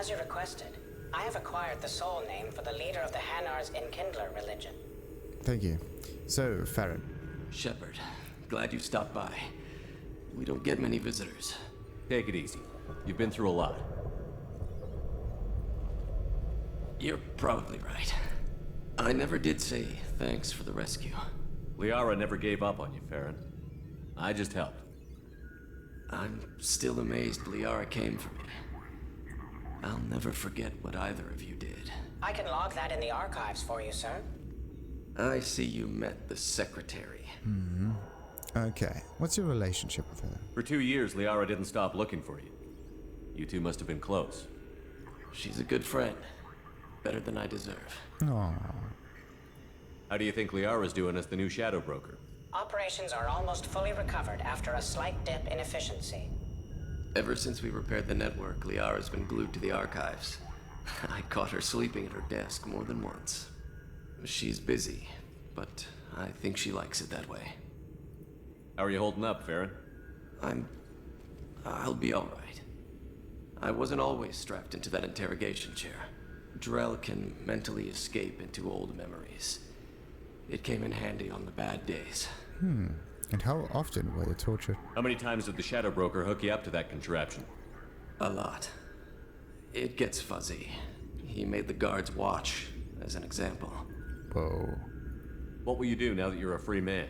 As you requested, I have acquired the soul name for the leader of the Hanar's Enkindler religion. Thank you. So, Feron. Shepard, glad you stopped by. We don't get many visitors. Take it easy. You've been through a lot. You're probably right. I never did say thanks for the rescue. Liara never gave up on you, Feron. I just helped. I'm still amazed Liara came for me. I'll never forget what either of you did. I can log that in the archives for you, sir. I see you met the secretary. Okay, what's your relationship with her? For 2 years, Liara didn't stop looking for you. You two must have been close. She's a good friend. Better than I deserve. Aww. How do you think Liara's doing as the new Shadow Broker? Operations are almost fully recovered after a slight dip in efficiency. Ever since we repaired the network, Liara's been glued to the archives. I caught her sleeping at her desk more than once. She's busy, but I think she likes it that way. How are you holding up, Feron? I'll be all right. I wasn't always strapped into that interrogation chair. Drell can mentally escape into old memories. It came in handy on the bad days. And how often were you tortured? How many times did the Shadow Broker hook you up to that contraption? A lot. It gets fuzzy. He made the guards watch, as an example. Whoa. What will you do now that you're a free man?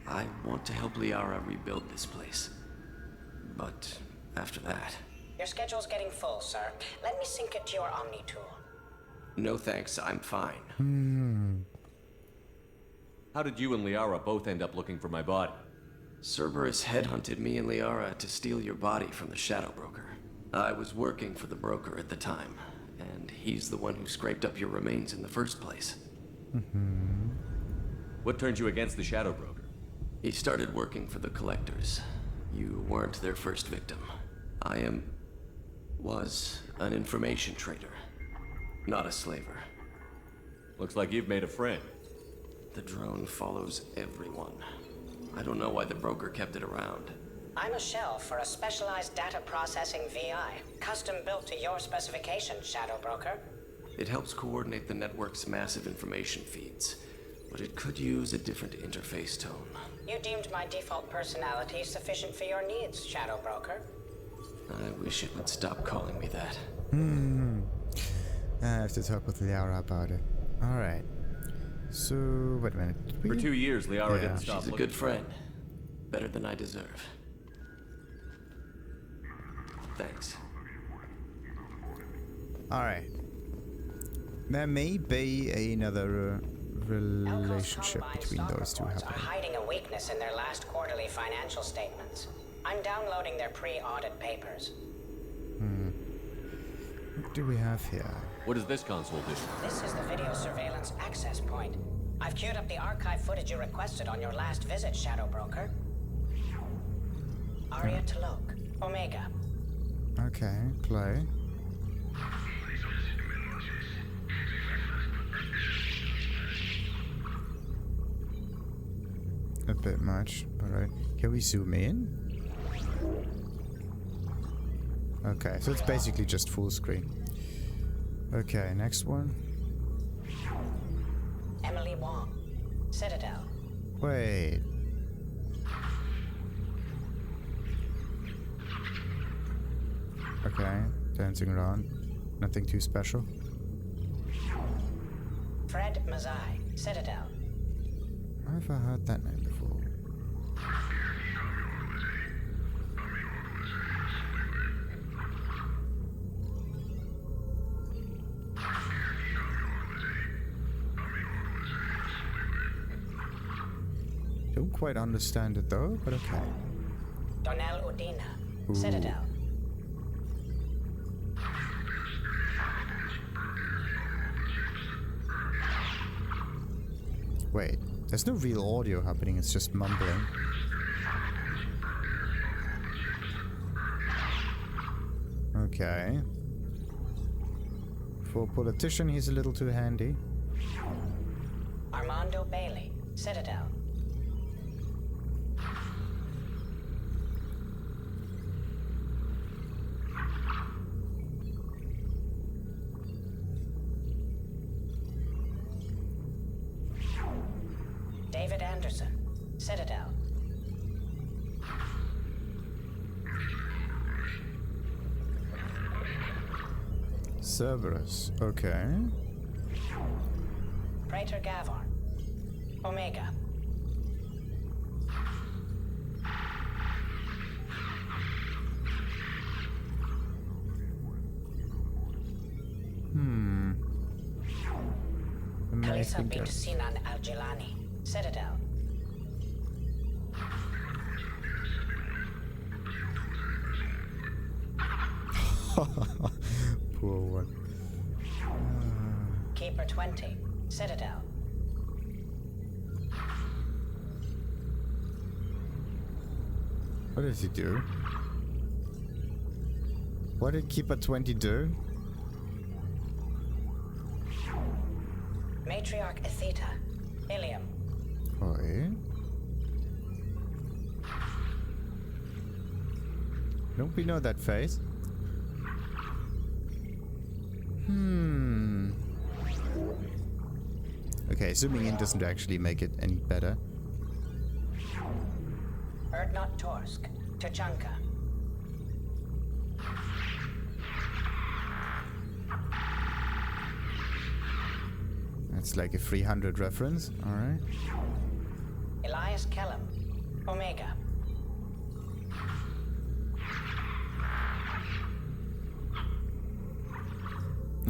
I want to help Liara rebuild this place. But after that... Your schedule's getting full, sir. Let me sync it to your Omni tool. No thanks, I'm fine. How did you and Liara both end up looking for my body? Cerberus headhunted me and Liara to steal your body from the Shadow Broker. I was working for the broker at the time, and he's the one who scraped up your remains in the first place. What turned you against the Shadow Broker? He started working for the Collectors. You weren't their first victim. Was an information trader, not a slaver. Looks like you've made a friend. The drone follows everyone. I don't know why the broker kept it around. I'm a shell for a specialized data processing VI, custom built to your specifications, Shadow Broker. It helps coordinate the network's massive information feeds, but it could use a different interface tone. You deemed my default personality sufficient for your needs, Shadow Broker. I wish it would stop calling me that. I have to talk with Liara about it. Alright. So, wait a minute. For 2 years, Liara didn't stop She's a good friend. Better than I deserve. Thanks. Alright. There may be another relationship between those two happening. Are hiding a weakness in their last quarterly financial statements. I'm downloading their pre-audit papers. What do we have here? What does this console do? This is the video surveillance access point. I've queued up the archive footage you requested on your last visit, Shadow Broker. Aria to look. Omega. Okay, play. A bit much, alright. Can we zoom in? Okay, so it's basically just full screen. Okay, next one. Emily Wong. Citadel. Wait. Okay, dancing around. Nothing too special. Fred Mazai. Citadel. Have I heard that name before? Don't quite understand it though, but okay. Donnell Udina. Ooh. Citadel. Wait, there's no real audio happening, it's just mumbling. Okay. For a politician, he's a little too handy. Armando Bailey. Citadel. Anderson, Citadel. Cerberus, okay. Praetor Gavorn, Omega. Kalisa Amazing bint guess. Sinan al-Jilani, Citadel. Poor one. Keeper 20, Citadel. What did he do? What did Keeper 20 do? Matriarch Atheta, Ilium. Oi. Don't we know that face? Okay, zooming in doesn't actually make it any better. Erdnot Torsk, Tuchanka. That's like a 300 reference. Alright. Elias Kellum, Omega.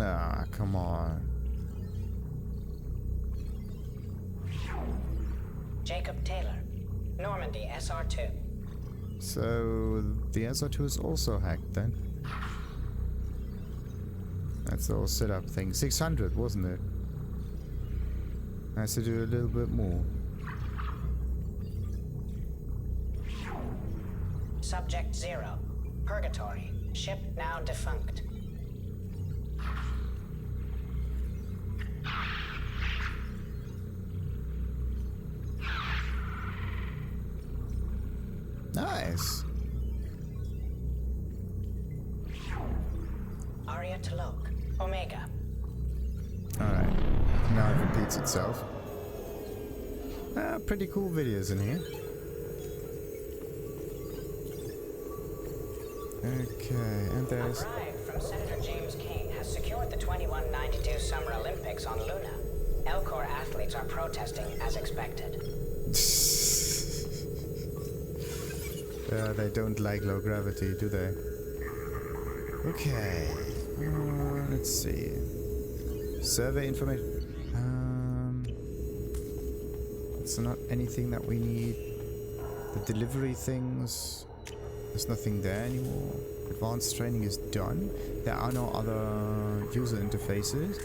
Ah, come on. Jacob Taylor, Normandy SR2. So the SR2 is also hacked then. That's the whole setup thing. 600, wasn't it? I has to do a little bit more. Subject 0, Purgatory, ship now defunct. Nice. Aria Talok, Omega. Alright. Now it repeats itself. Pretty cool videos in here. Okay, and A there's... bribe from Senator James King has secured the 2192 Summer Olympics on Luna. Elcor athletes are protesting as expected. They don't like low gravity, do they? Okay. Let's see. Survey information. It's not anything that we need. The delivery things. There's nothing there anymore. Advanced training is done. There are no other user interfaces.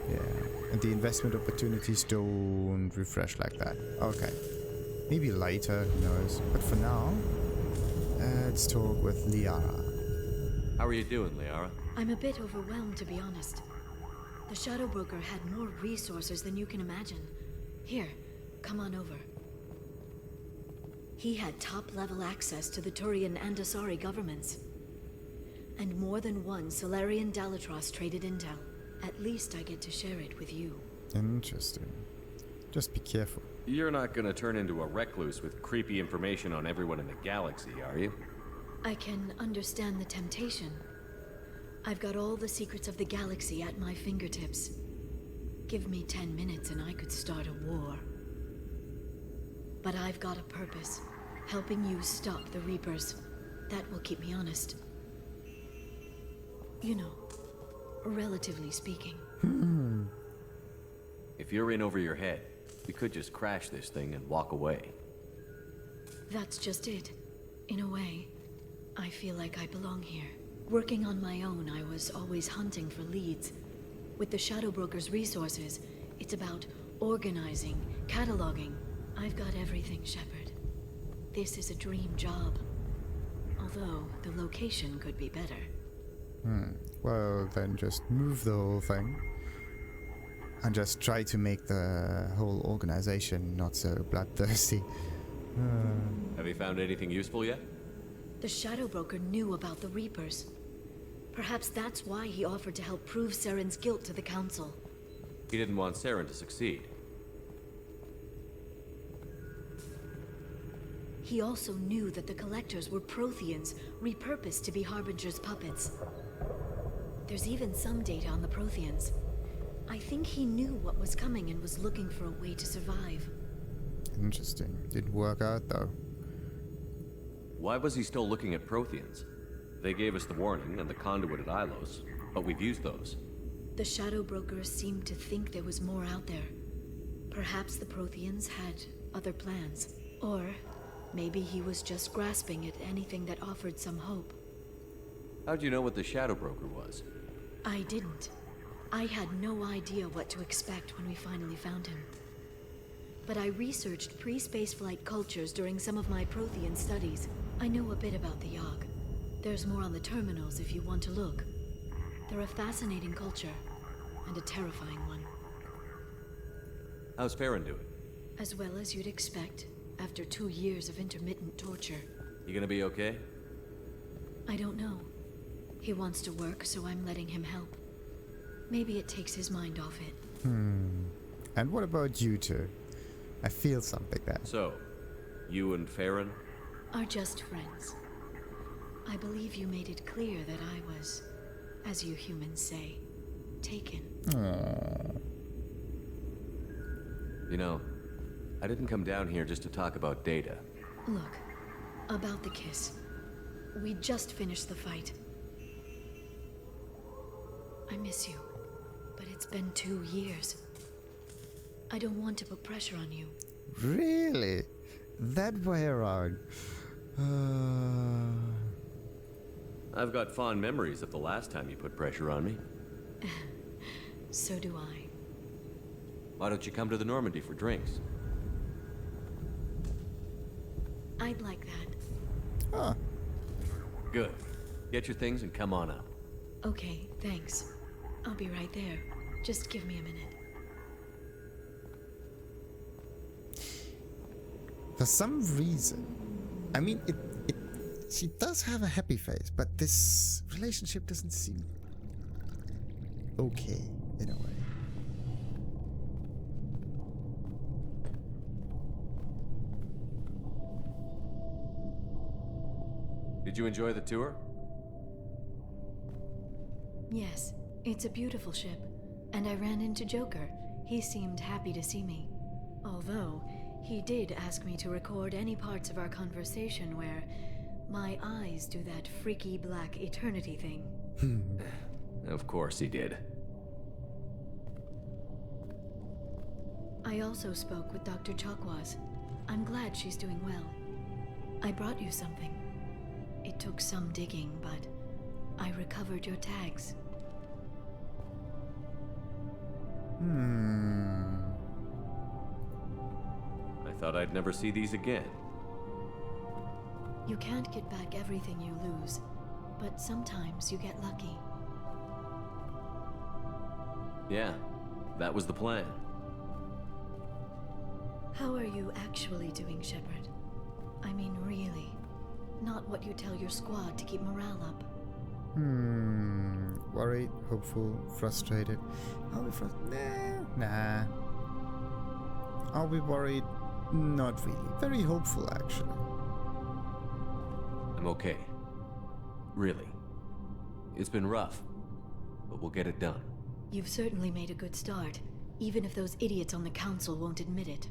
Yeah. And the investment opportunities don't refresh like that. Okay. Maybe later, who knows. But for now, let's talk with Liara. How are you doing, Liara? I'm a bit overwhelmed, to be honest. The Shadow Broker had more resources than you can imagine. Here, come on over. He had top-level access to the Turian and Asari governments. And more than one Solarian Dalatros traded intel. At least I get to share it with you. Interesting. Just be careful. You're not gonna turn into a recluse with creepy information on everyone in the galaxy, are you? I can understand the temptation. I've got all the secrets of the galaxy at my fingertips. Give me 10 minutes and I could start a war. But I've got a purpose. Helping you stop the Reapers. That will keep me honest. You know, relatively speaking. If you're in over your head, we could just crash this thing and walk away. That's just it. In a way, I feel like I belong here. Working on my own, I was always hunting for leads. With the Shadow Broker's resources, it's about organizing, cataloging. I've got everything, Shepard. This is a dream job. Although, the location could be better. Well, then just move the whole thing. And just try to make the whole organization not so bloodthirsty. Have you found anything useful yet? The Shadow Broker knew about the Reapers. Perhaps that's why he offered to help prove Saren's guilt to the Council. He didn't want Saren to succeed. He also knew that the Collectors were Protheans, repurposed to be Harbinger's puppets. There's even some data on the Protheans. I think he knew what was coming and was looking for a way to survive. Interesting. Didn't work out, though. Why was he still looking at Protheans? They gave us the warning and the conduit at Ilos, but we've used those. The Shadow Brokers seemed to think there was more out there. Perhaps the Protheans had other plans. Or maybe he was just grasping at anything that offered some hope. How'd you know what the Shadow Broker was? I didn't. I had no idea what to expect when we finally found him. But I researched pre-spaceflight cultures during some of my Prothean studies. I know a bit about the Yahg. There's more on the terminals if you want to look. They're a fascinating culture, and a terrifying one. How's Feron doing? As well as you'd expect, after 2 years of intermittent torture. You gonna be okay? I don't know. He wants to work, so I'm letting him help. Maybe it takes his mind off it. And what about you two? I feel something there. So, you and Feron? Are just friends. I believe you made it clear that I was, as you humans say, taken. You know, I didn't come down here just to talk about data. Look, about the kiss. We just finished the fight. I miss you, but it's been 2 years. I don't want to put pressure on you. Really? That way around? I've got fond memories of the last time you put pressure on me. So do I. Why don't you come to the Normandy for drinks? I'd like that. Huh. Good. Get your things and come on up. Okay, thanks. I'll be right there. Just give me a minute. For some reason, I mean, she does have a happy face, but this relationship doesn't seem okay in a way. Did you enjoy the tour? Yes, it's a beautiful ship. And I ran into Joker. He seemed happy to see me. Although, he did ask me to record any parts of our conversation where my eyes do that freaky black eternity thing. Of course he did. I also spoke with Dr. Chakwas. I'm glad she's doing well. I brought you something. It took some digging, but I recovered your tags. I thought I'd never see these again. You can't get back everything you lose, but sometimes you get lucky. Yeah, that was the plan. How are you actually doing, Shepard? I mean, really. Not what you tell your squad to keep morale up. Worried, hopeful, frustrated. I'll be frustrated. Nah. I'll be worried. Not really. Very hopeful, actually. I'm okay. Really. It's been rough, but we'll get it done. You've certainly made a good start, even if those idiots on the council won't admit it.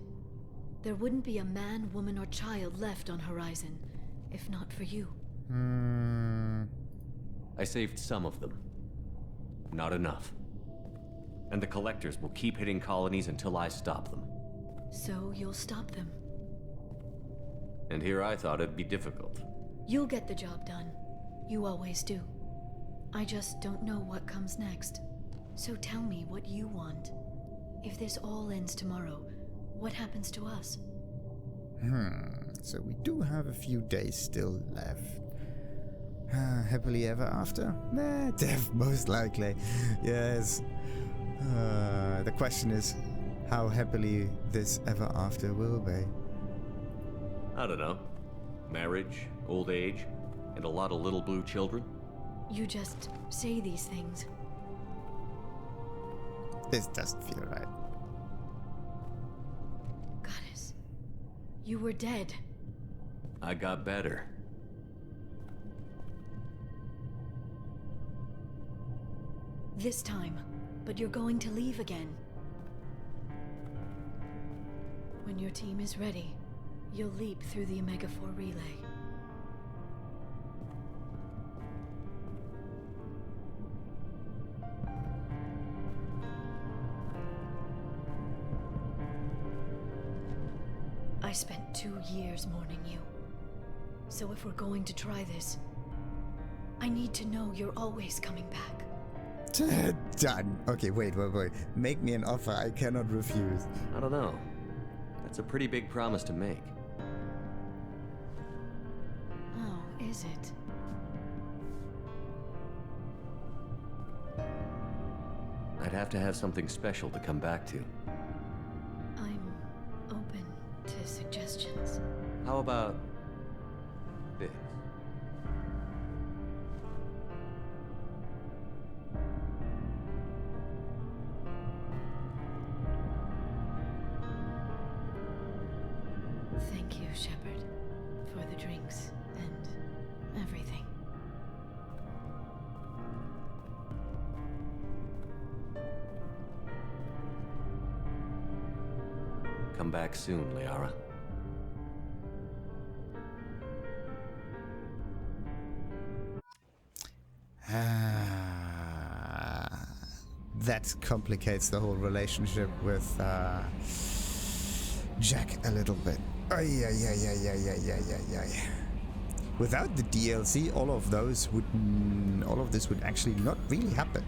There wouldn't be a man, woman, or child left on Horizon, if not for you. I saved some of them. Not enough. And the Collectors will keep hitting colonies until I stop them. So you'll stop them. And here I thought it'd be difficult. You'll get the job done. You always do. I just don't know what comes next. So tell me what you want. If this all ends tomorrow, what happens to us? So we do have a few days still left. Happily ever after? Nah, death most likely. Yes. The question is, how happily this ever after will be. I don't know. Marriage, old age, and a lot of little blue children? You just say these things. This doesn't feel right. Goddess, you were dead. I got better. This time, but you're going to leave again. When your team is ready, you'll leap through the Omega-4 relay. I spent 2 years mourning you. So if we're going to try this, I need to know you're always coming back. Done. Okay, wait. Make me an offer I cannot refuse. I don't know. That's a pretty big promise to make. Oh, is it? I'd have to have something special to come back to. I'm open to suggestions. How about this? Thank you, Shepard, for the drinks and everything. Come back soon, Liara. That complicates the whole relationship with Jack a little bit. Ay. Without the DLC, all of this would actually not really happen.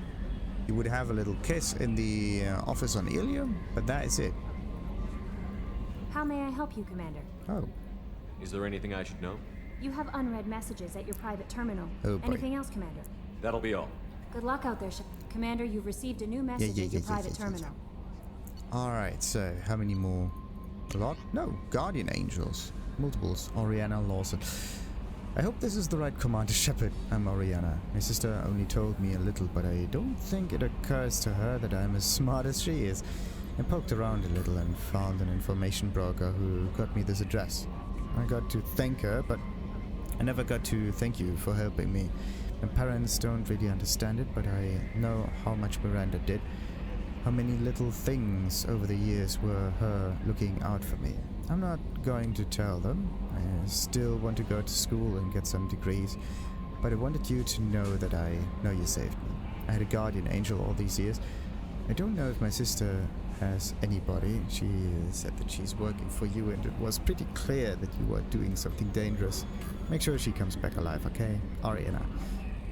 You would have a little kiss in the office on Ilium, but that is it. How may I help you, Commander? Oh. Is there anything I should know? You have unread messages at your private terminal. Oh, boy. Anything else, Commander? That'll be all. Good luck out there, Commander. You've received a new message at your private terminal. Alright, so how many more? A lot? No, Guardian Angels. Multiples. Oriana Lawson. I hope this is the right Commander Shepard. I'm Oriana. My sister only told me a little, but I don't think it occurs to her that I'm as smart as she is. I poked around a little and found an information broker who got me this address. I got to thank her, but I never got to thank you for helping me. My parents don't really understand it, but I know how much Miranda did. How many little things over the years were her looking out for me. I'm not going to tell them. I still want to go to school and get some degrees, but I wanted you to know that I know you saved me. I had a guardian angel all these years. I don't know if my sister has anybody. She said that she's working for you, and it was pretty clear that you were doing something dangerous. Make sure she comes back alive, okay? Ariana.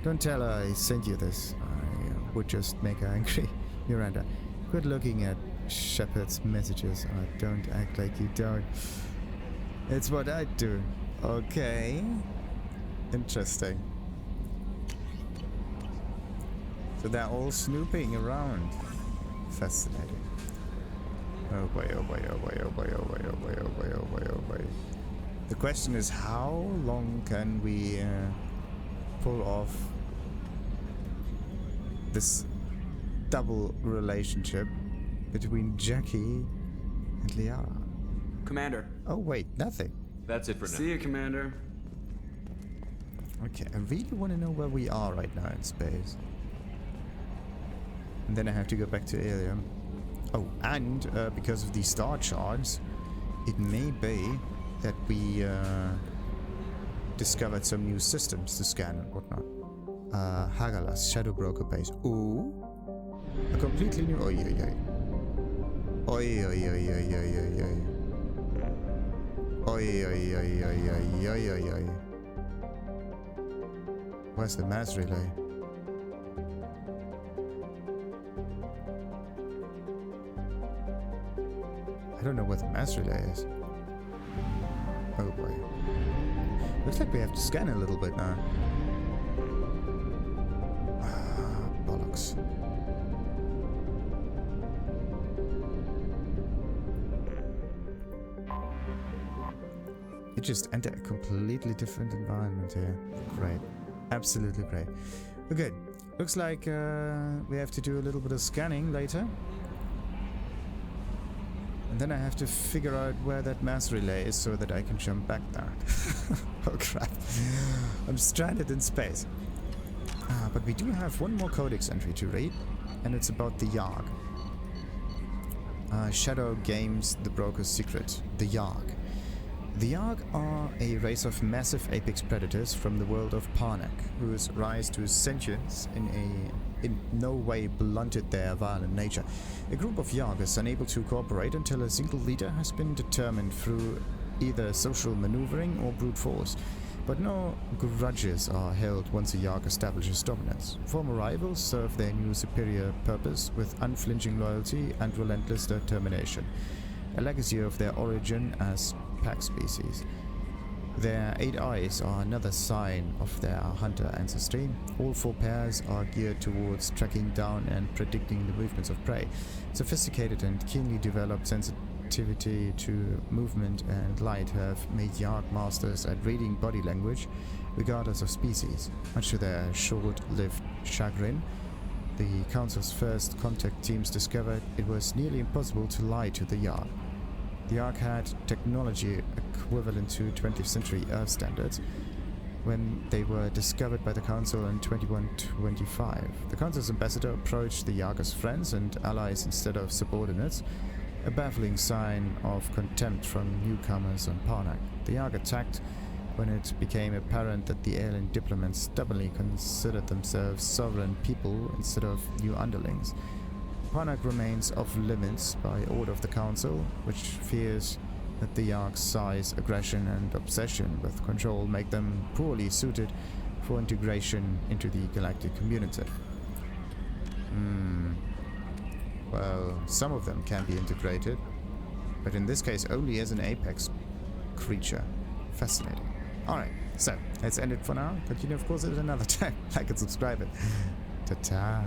Don't tell her I sent you this. I would just make her angry. Miranda, quit looking at Shepard's messages. Don't act like you don't. It's what I do. Okay. Interesting. So they're all snooping around. Fascinating. Oh boy, oh boy, oh boy, oh boy, oh boy, oh boy, oh boy, oh boy, oh boy. The question is, how long can we pull off this double relationship between Jackie and Liara? Commander. Oh wait, nothing. That's it for now. See you, Commander. Okay, I really want to know where we are right now in space. And then I have to go back to Ilium. Oh, and because of the star charts, it may be that we discovered some new systems to scan and whatnot. Hagalas, Shadow Broker Base. Ooh. A completely new... Oi, oi, oi. Oi, oi, oi, oi, oi, oi, oi. Oi, oi, oi, oi, oi, oi, oi, oi. Where's the mass relay? I don't know where the mass relay is. Oh boy. Looks like we have to scan a little bit now. Ah, bollocks. You just enter a completely different environment here. Great. Absolutely great. Okay. Looks like we have to do a little bit of scanning later. And then I have to figure out where that mass relay is so that I can jump back there. Oh crap. I'm stranded in space. But we do have one more codex entry to read, and it's about the Yahg. Shadow Games The Broker's Secret, the Yahg. The Yahg are a race of massive apex predators from the world of Parnak, whose rise to sentience in no way blunted their violent nature. A group of Yahg is unable to cooperate until a single leader has been determined through either social maneuvering or brute force. But no grudges are held once a Yahg establishes dominance. Former rivals serve their new superior purpose with unflinching loyalty and relentless determination, a legacy of their origin as pack species. Their 8 eyes are another sign of their hunter ancestry. All 4 pairs are geared towards tracking down and predicting the movements of prey. Sophisticated and keenly developed sensitivity to movement and light have made Yahg masters at reading body language, regardless of species. Much to their short-lived chagrin, the Council's first contact teams discovered it was nearly impossible to lie to the Yahg. The Yahg had technology equivalent to 20th century Earth standards when they were discovered by the Council in 2125. The Council's ambassador approached the Yahg as friends and allies instead of subordinates, a baffling sign of contempt from newcomers on Parnak. The Yahg attacked when it became apparent that the alien diplomats stubbornly considered themselves sovereign people instead of new underlings. Parnak remains off limits by order of the Council, which fears that the Yahg's size, aggression, and obsession with control make them poorly suited for integration into the galactic community. Well, some of them can be integrated, but in this case only as an apex creature. Fascinating. Alright, so let's end it for now. Continue, of course, at another time. Like and subscribe it. Ta-ta.